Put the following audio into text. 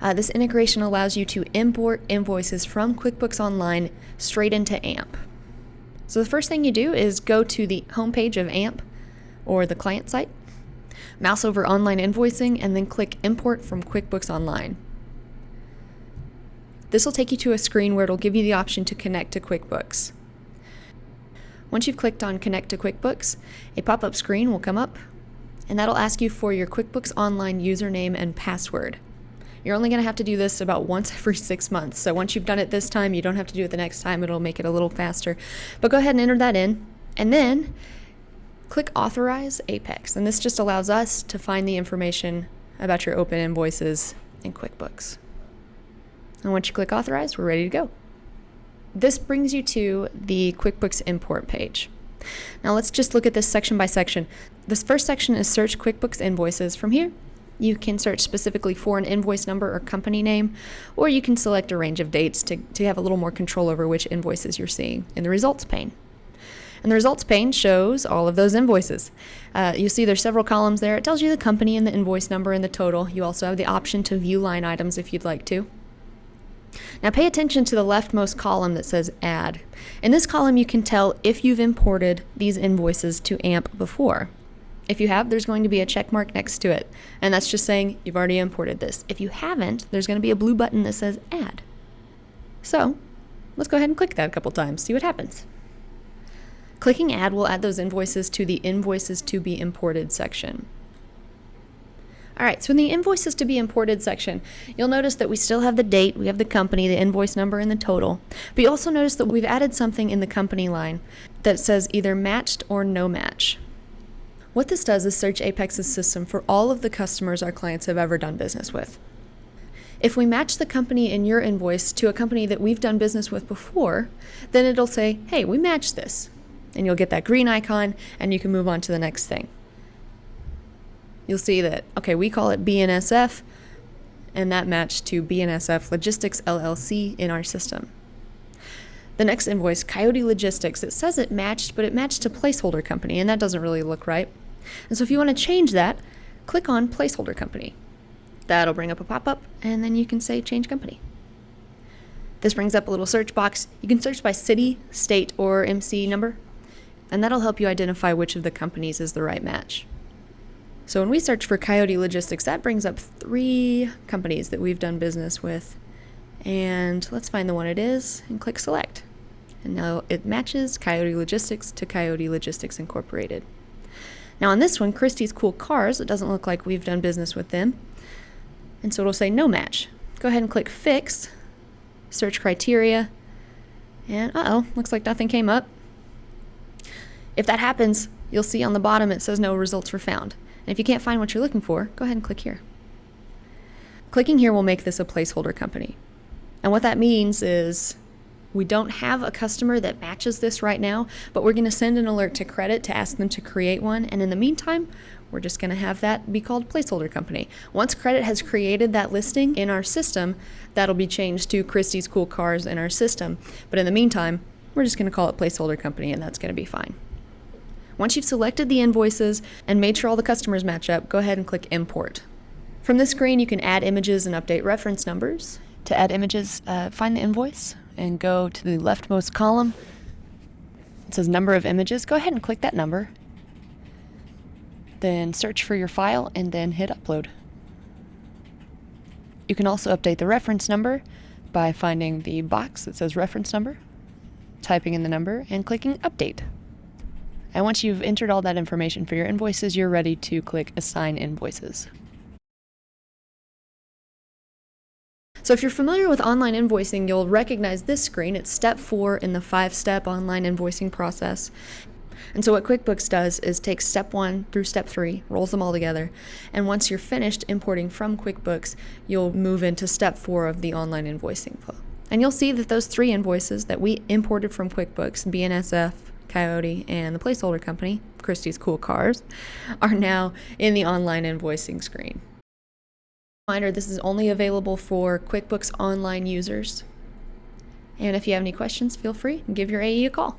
This integration allows you to import invoices from QuickBooks Online straight into AMP. So the first thing you do is go to the homepage of AMP or the client site, mouse over Online Invoicing, and then click Import from QuickBooks Online. This will take you to a screen where it'll give you the option to connect to QuickBooks. Once you've clicked on Connect to QuickBooks, a pop-up screen will come up, and that'll ask you for your QuickBooks Online username and password. You're only going to have to do this about once every 6 months. So once you've done it this time, you don't have to do it the next time. It'll make it a little faster. But go ahead and enter that in. And then click Authorize Apex. And this just allows us to find the information about your open invoices in QuickBooks. And once you click Authorize, we're ready to go. This brings you to the QuickBooks import page. Now let's just look at this section by section. This first section is Search QuickBooks Invoices. From here, you can search specifically for an invoice number or company name, or you can select a range of dates to have a little more control over which invoices you're seeing in the results pane. And the results pane shows all of those invoices. You see there's several columns there. It tells you the company and the invoice number and the total. You also have the option to view line items if you'd like to. Now pay attention to the leftmost column that says Add. In this column you can tell if you've imported these invoices to AMP before. If you have, there's going to be a check mark next to it, and that's just saying you've already imported this. If you haven't, there's going to be a blue button that says Add. So let's go ahead and click that a couple times, see what happens. Clicking Add will add those invoices to the Invoices to be Imported section. Alright, so in the Invoices to be Imported section, you'll notice that we still have the date, we have the company, the invoice number, and the total. But you also notice that we've added something in the company line that says either matched or no match. What this does is search Apex's system for all of the customers our clients have ever done business with. If we match the company in your invoice to a company that we've done business with before, then it'll say, hey, we matched this. And you'll get that green icon, and you can move on to the next thing. You'll see that, okay, we call it BNSF, and that matched to BNSF Logistics LLC in our system. The next invoice, Coyote Logistics, it says it matched, but it matched to placeholder company, and that doesn't really look right. And so if you want to change that, click on placeholder company. That'll bring up a pop-up, and then you can say change company. This brings up a little search box. You can search by city, state, or MC number, and that'll help you identify which of the companies is the right match. So when we search for Coyote Logistics, that brings up 3 companies that we've done business with. And let's find the one it is and click select. And now it matches Coyote Logistics to Coyote Logistics Incorporated. Now on this one, Christie's Cool Cars, it doesn't look like we've done business with them. And so it'll say no match. Go ahead and click fix, search criteria, and looks like nothing came up. If that happens, you'll see on the bottom it says no results were found. And if you can't find what you're looking for, go ahead and click here. Clicking here will make this a placeholder company. And what that means is we don't have a customer that matches this right now, but we're going to send an alert to credit to ask them to create one. And in the meantime, we're just going to have that be called placeholder company. Once credit has created that listing in our system, that'll be changed to Christie's Cool Cars in our system. But in the meantime, we're just going to call it placeholder company, and that's going to be fine. Once you've selected the invoices and made sure all the customers match up, go ahead and click import. From this screen, you can add images and update reference numbers. To add images, find the invoice and go to the leftmost column. It says number of images. Go ahead and click that number. Then search for your file and then hit upload. You can also update the reference number by finding the box that says reference number, typing in the number, and clicking update. And once you've entered all that information for your invoices, you're ready to click Assign Invoices. So if you're familiar with online invoicing, you'll recognize this screen. It's step 4 in the 5-step online invoicing process. And so what QuickBooks does is take step 1 through step 3, rolls them all together, and once you're finished importing from QuickBooks, you'll move into step 4 of the online invoicing flow. And you'll see that those 3 invoices that we imported from QuickBooks, BNSF, Coyote, and the placeholder company, Christie's Cool Cars, are now in the online invoicing screen. Reminder, this is only available for QuickBooks Online users. And if you have any questions, feel free and give your AE a call.